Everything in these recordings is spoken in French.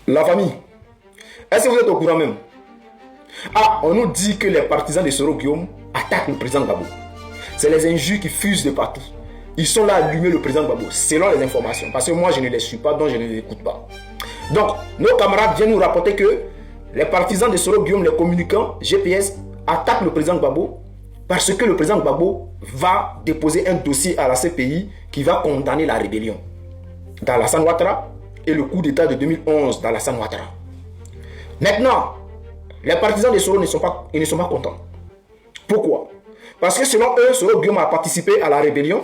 La famille, est-ce que vous êtes au courant même? Ah, on nous dit que les partisans de Soro Guillaume attaquent le président Gbagbo. C'est les injures qui fusent de partout. Ils sont là à allumer le président Gbagbo, selon les informations. Parce que moi, je ne les suis pas, donc je ne les écoute pas. Donc, nos camarades viennent nous rapporter que les partisans de Soro Guillaume, les communicants, GPS, attaquent le président Gbagbo parce que le président Gbagbo va déposer un dossier à la CPI qui va condamner la rébellion d'Alassane Ouattara et le coup d'état de 2011 d'Alassane Ouattara. Maintenant, les partisans de Soro ne sont pas contents. Pourquoi? Parce que selon eux, Soro Guillaume a participé à la rébellion.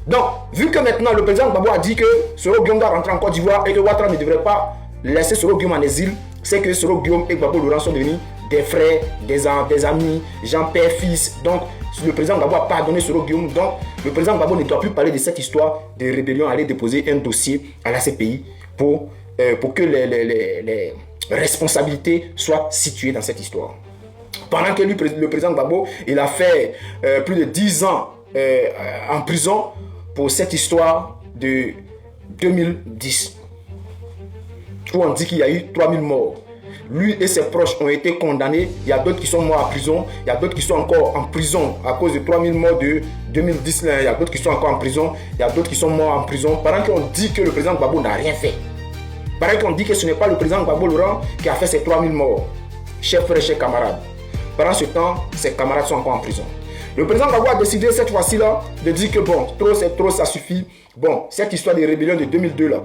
Donc, vu que maintenant le président Gbagbo a dit que Soro Guillaume doit rentrer en Côte d'Ivoire et que Ouattara ne devrait pas laisser Soro Guillaume en exil, c'est que Soro Guillaume et Gbagbo Laurent sont devenus des frères, des amis, gens, père, fils. Donc, le président Gbagbo a pardonné Soro Guillaume. Donc, le président Gbagbo ne doit plus parler de cette histoire de rébellion, aller déposer un dossier à la CPI pour que les responsabilités soient situées dans cette histoire. Pendant que lui, le président Gbagbo, il a fait plus de 10 ans en prison pour cette histoire de 2010. Où on dit qu'il y a eu 3000 morts. Lui et ses proches ont été condamnés. Il y a d'autres qui sont morts en prison. Il y a d'autres qui sont encore en prison à cause de 3000 morts de 2010. Il y a d'autres qui sont encore en prison. Il y a d'autres qui sont morts en prison. Pendant qu'on dit que le président Gbagbo n'a rien fait. Pendant qu'on dit que ce n'est pas le président Gbagbo Laurent qui a fait ces 3000 morts. Chers frères et chers camarades. Pendant ce temps, ses camarades sont encore en prison. Le président Gbagbo a décidé cette fois-ci-là de dire que bon, trop c'est trop, ça suffit. Bon, cette histoire de rébellion de 2002 là,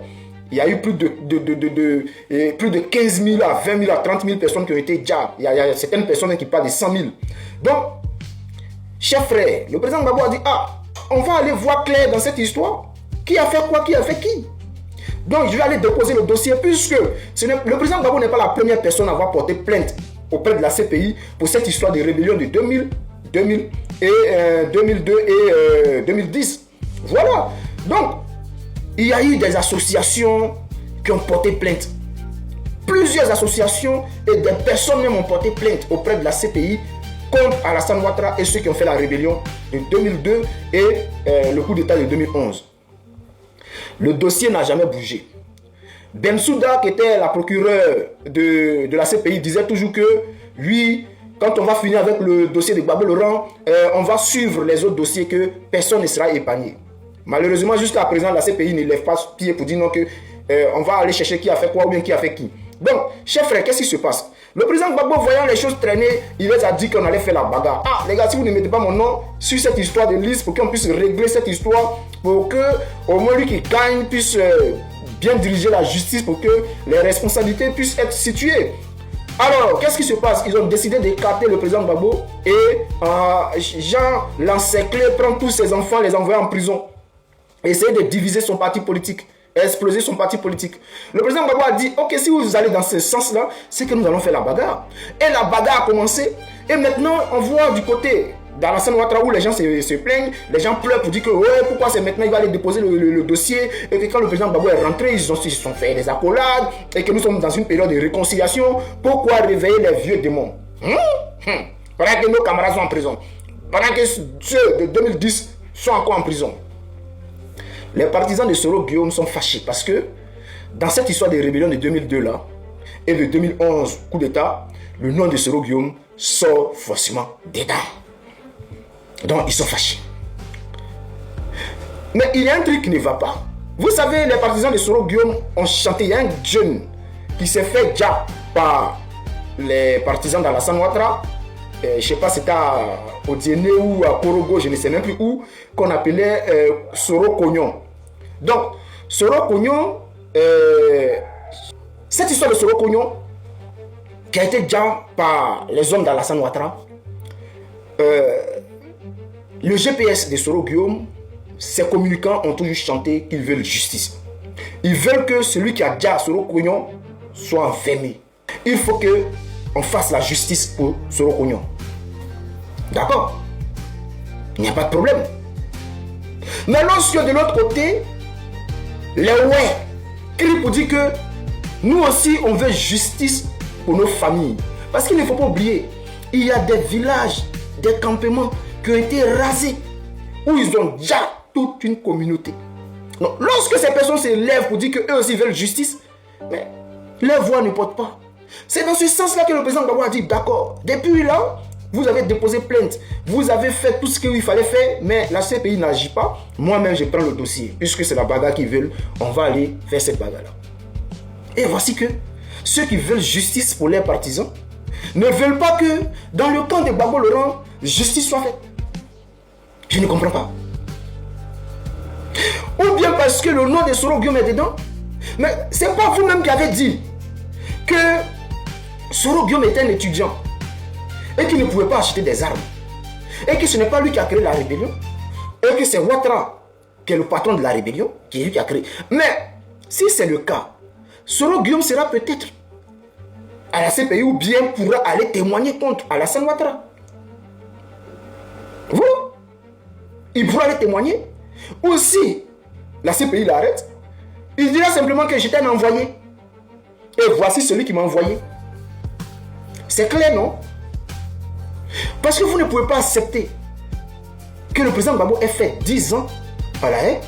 il y a eu plus de 15 000 à 20 000 à 30 000 personnes qui ont été déjà. Il y a certaines personnes qui parlent de 100 000. Donc, chers frères, le président Gbagbo a dit, ah, on va aller voir clair dans cette histoire. Qui a fait quoi, qui a fait qui? Donc, je vais aller déposer le dossier puisque le président Gbagbo n'est pas la première personne à avoir porté plainte auprès de la CPI pour cette histoire de rébellion de 2002 et 2010. Voilà. Donc, il y a eu des associations qui ont porté plainte. Plusieurs associations et des personnes même ont porté plainte auprès de la CPI contre Alassane Ouattara et ceux qui ont fait la rébellion de 2002 et le coup d'état de 2011. Le dossier n'a jamais bougé. Bensouda, qui était la procureure de la CPI, disait toujours que lui, quand on va finir avec le dossier de Gbagbo Laurent, on va suivre les autres dossiers, que personne ne sera épargné. Malheureusement, jusqu'à présent, la CPI ne lève pas pied pour dire non que on va aller chercher qui a fait quoi ou bien qui a fait qui. Donc, chers frères, qu'est-ce qui se passe? Le président Gbagbo, voyant les choses traîner, il les a dit qu'on allait faire la bagarre. Ah, les gars, si vous ne mettez pas mon nom sur cette histoire de liste pour qu'on puisse régler cette histoire, pour que au moins lui qui gagne puisse bien diriger la justice, pour que les responsabilités puissent être situées. Alors, qu'est-ce qui se passe? Ils ont décidé d'écarter le président Gbagbo et Jean l'encercler, prendre tous ses enfants, les envoyer en prison. Essayer de diviser son parti politique, exploser son parti politique. Le président Gbagbo a dit, ok, si vous allez dans ce sens-là, c'est que nous allons faire la bagarre. Et la bagarre a commencé. Et maintenant, on voit du côté d'Alassane Ouattara où les gens se plaignent, les gens pleurent pour dire que ouais, pourquoi c'est maintenant il va aller déposer le dossier, et que quand le président Gbagbo est rentré, ils se sont fait des accolades, et que nous sommes dans une période de réconciliation. Pourquoi réveiller les vieux démons? Pendant que nos camarades sont en prison, pendant que ceux de 2010 sont encore en prison. Les partisans de Soro Guillaume sont fâchés parce que dans cette histoire de rébellion de 2002 là et de 2011 coup d'état, le nom de Soro Guillaume sort forcément dedans. Donc ils sont fâchés. Mais il y a un truc qui ne va pas. Vous savez, les partisans de Soro Guillaume ont chanté. Il y a un jeune qui s'est fait déjà par les partisans d'Alassane Ouattara. Je ne sais pas si c'était à Odiéné ou à Korogo, je ne sais même plus où, qu'on appelait Soro Cognon. Donc, Soro Cognon, cette histoire de Soro Cognon, qui a été déjà par les hommes d'Alassane Ouattara, le GPS de Soro Guillaume, ses communicants ont toujours chanté qu'ils veulent justice. Ils veulent que celui qui a déjà Soro Cognon soit enfermé. Il faut qu'on fasse la justice pour Soro Cognon. D'accord? Il n'y a pas de problème. Mais lorsque de l'autre côté, les ouais crient pour dire que nous aussi on veut justice pour nos familles. Parce qu'il ne faut pas oublier, il y a des villages, des campements qui ont été rasés, où ils ont déjà toute une communauté. Donc, lorsque ces personnes se lèvent pour dire qu'eux aussi veulent justice, mais leur voix ne porte pas. C'est dans ce sens-là que le président Gbagbo a dit, d'accord, depuis là, vous avez déposé plainte, vous avez fait tout ce qu'il fallait faire, mais la CPI n'agit pas. Moi-même, je prends le dossier, puisque c'est la bagarre qu'ils veulent, on va aller faire cette bagarre-là. Et voici que ceux qui veulent justice pour leurs partisans ne veulent pas que, dans le camp de Gbagbo Laurent, justice soit faite. Je ne comprends pas. Ou bien parce que le nom de Soro Guillaume est dedans. Mais ce n'est pas vous-même qui avez dit que Soro Guillaume était un étudiant et qu'il ne pouvait pas acheter des armes. Et que ce n'est pas lui qui a créé la rébellion. Et que c'est Ouattara qui est le patron de la rébellion, qui est lui qui a créé. Mais si c'est le cas, Soro Guillaume sera peut-être à la CPI ou bien pourra aller témoigner contre Alassane Ouattara. Voilà. Il pourra aller témoigner. Ou si la CPI l'arrête, il dira simplement que j'étais un envoyé. Et voici celui qui m'a envoyé. C'est clair, non? Parce que vous ne pouvez pas accepter que le président Gbagbo ait fait 10 ans à la haie.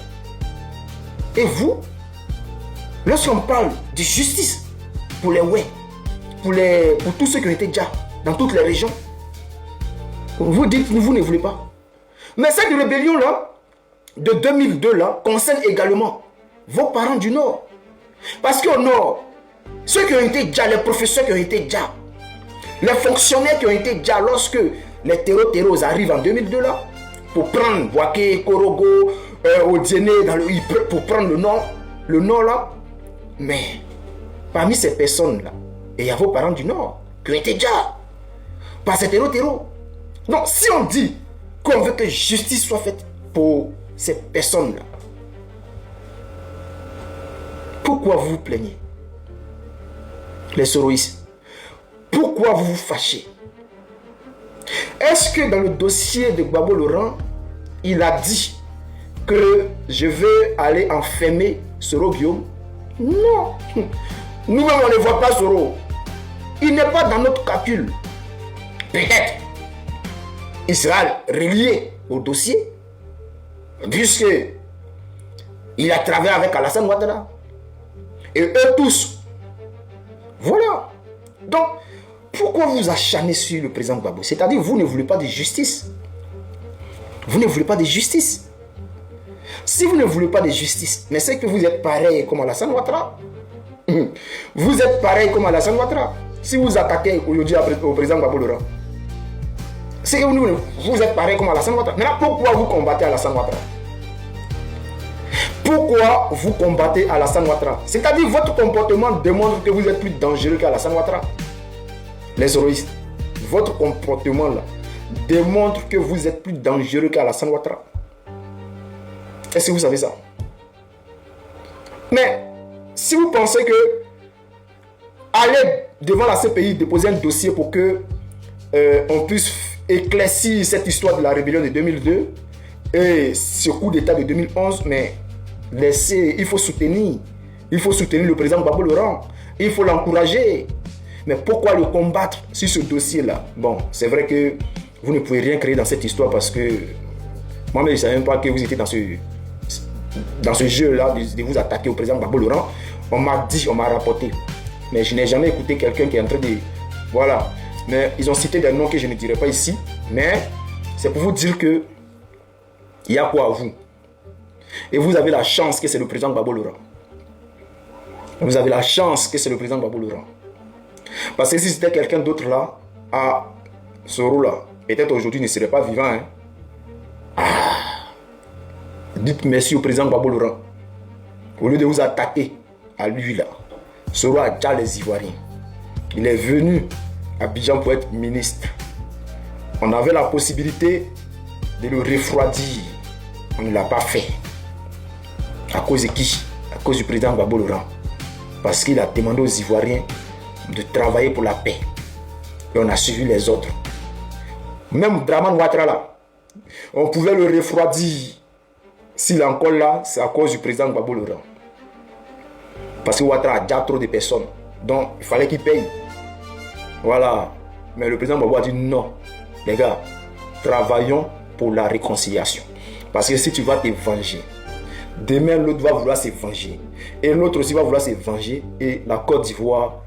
Et vous, lorsqu'on parle de justice pour les ouais, pour tous ceux qui ont été déjà dans toutes les régions, vous dites que vous ne voulez pas. Mais cette rébellion-là, de 2002 là, concerne également vos parents du Nord. Parce qu'au Nord, ceux qui ont été déjà, les professeurs qui ont été déjà, les fonctionnaires qui ont été déjà, lorsque les terreaux arrivent en 2002 là, pour prendre Boaké, Korogo, Odiéné, pour prendre le Nord là, mais parmi ces personnes là, il y a vos parents du Nord qui ont été déjà par ces terreaux. Donc si on dit qu'on veut que justice soit faite pour ces personnes-là, pourquoi vous vous plaignez? Les soroïstes, pourquoi vous vous fâchez? Est-ce que dans le dossier de Gbagbo Laurent, il a dit que je vais aller enfermer Soro Guillaume? Non. Nous-mêmes, on ne voit pas Soro. Il n'est pas dans notre calcul. Peut-être il sera relié au dossier, puisque il a travaillé avec Alassane Ouattara. Et eux tous. Voilà. Donc, pourquoi vous acharnez sur le président Gbagbo? C'est-à-dire, vous ne voulez pas de justice. Vous ne voulez pas de justice. Si vous ne voulez pas de justice, mais c'est que vous êtes pareil comme Alassane Ouattara. Vous êtes pareil comme Alassane Ouattara. Si vous attaquez aujourd'hui au président Gbagbo Laurent, c'est que vous êtes pareil comme Alassane Ouattara. Maintenant, pourquoi vous combattez Alassane Ouattara? Pourquoi vous combattez Alassane Ouattara? C'est-à-dire, votre comportement démontre que vous êtes plus dangereux qu'Alassane Ouattara. Les héroïstes, votre comportement là démontre que vous êtes plus dangereux qu'Alassane Ouattara. Est-ce que vous savez ça? Mais si vous pensez que aller devant la CPI déposer un dossier pour que on puisse éclaircir cette histoire de la rébellion de 2002 et ce coup d'état de 2011, mais il faut soutenir le président Gbagbo Laurent, il faut l'encourager. Mais pourquoi le combattre sur ce dossier-là? Bon, c'est vrai que vous ne pouvez rien créer dans cette histoire parce que moi-même, je ne savais même pas que vous étiez dans ce jeu-là de vous attaquer au président Gbagbo Laurent. On m'a dit, on m'a rapporté. Mais je n'ai jamais écouté quelqu'un qui est en train de... Voilà. Mais ils ont cité des noms que je ne dirai pas ici. Mais c'est pour vous dire que il y a quoi à vous. Et vous avez la chance que c'est le président Gbagbo Laurent. Vous avez la chance que c'est le président Gbagbo Laurent. Parce que si c'était quelqu'un d'autre là, à Soro là, peut-être aujourd'hui il ne serait pas vivant. Hein? Dites merci au président Gbagbo Laurent. Au lieu de vous attaquer à lui là, Soro a déjà les Ivoiriens. Il est venu à Abidjan pour être ministre. On avait la possibilité de le refroidir. On ne l'a pas fait. À cause de qui? À cause du président Gbagbo Laurent. Parce qu'il a demandé aux Ivoiriens de travailler pour la paix. Et on a suivi les autres. Même Dramane Ouattara là, on pouvait le refroidir. S'il est encore là, c'est à cause du président Gbagbo Laurent. Parce que Ouattara a déjà trop de personnes. Donc il fallait qu'il paye. Voilà. Mais le président Gbagbo a dit non. Les gars, travaillons pour la réconciliation. Parce que si tu vas te venger, Demain, l'autre va vouloir se venger. Et l'autre aussi va vouloir se venger. Et la Côte d'Ivoire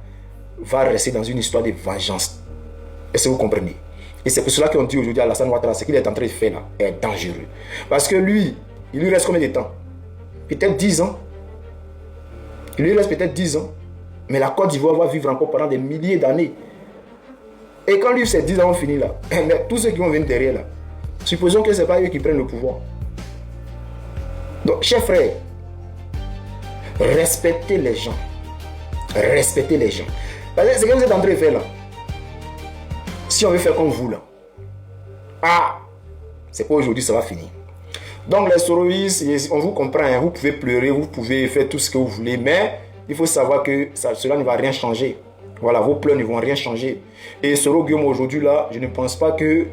va rester dans une histoire de vengeance. Est-ce que vous comprenez? Et c'est pour cela qu'on dit aujourd'hui à Alassane Ouattara, ce qu'il est en train de faire là est dangereux. Parce que lui, il lui reste combien de temps? Peut-être 10 ans. Il lui reste peut-être 10 ans. Mais la Côte d'Ivoire va vivre encore pendant des milliers d'années. Et quand lui, ces 10 ans ont fini là, mais tous ceux qui vont venir derrière là, supposons que ce n'est pas eux qui prennent le pouvoir. Donc, chers frères, respectez les gens. Respectez les gens. Parce que ce que vous êtes en train de faire là, si on veut faire comme vous là, c'est pas aujourd'hui, ça va finir. Donc les soroïstes, on vous comprend, hein, vous pouvez pleurer, vous pouvez faire tout ce que vous voulez, mais il faut savoir que cela ne va rien changer. Voilà, vos pleurs ne vont rien changer. Et Soro Guillaume aujourd'hui là, je ne pense pas que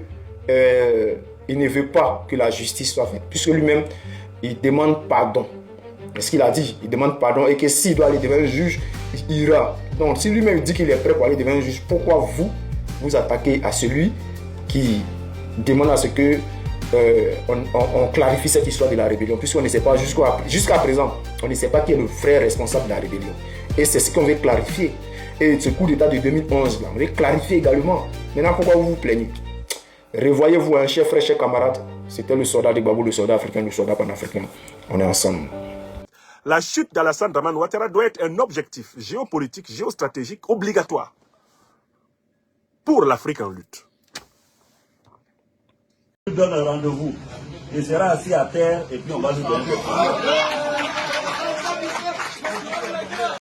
il ne veut pas que la justice soit faite, puisque lui-même, il demande pardon. C'est ce qu'il a dit, il demande pardon et que s'il doit aller devant un juge, il ira. Donc si lui-même dit qu'il est prêt pour aller devant un juge, pourquoi vous attaquez à celui qui demande à ce que on clarifie cette histoire de la rébellion, puisqu'on ne sait pas jusqu'à présent, on ne sait pas qui est le vrai responsable de la rébellion. Et c'est ce qu'on veut clarifier. Et ce coup d'état de 2011, là, on veut clarifier également. Maintenant, pourquoi vous vous plaignez? Revoyez-vous, un chef frère, chers camarades. C'était le soldat de Gbagbo, le soldat africain, le soldat panafricain. On est ensemble. La chute d'Alassane Dramane Ouattara doit être un objectif géopolitique, géostratégique obligatoire pour l'Afrique en lutte. Je donne un rendez-vous. Il sera assis à terre et puis on va lui donner.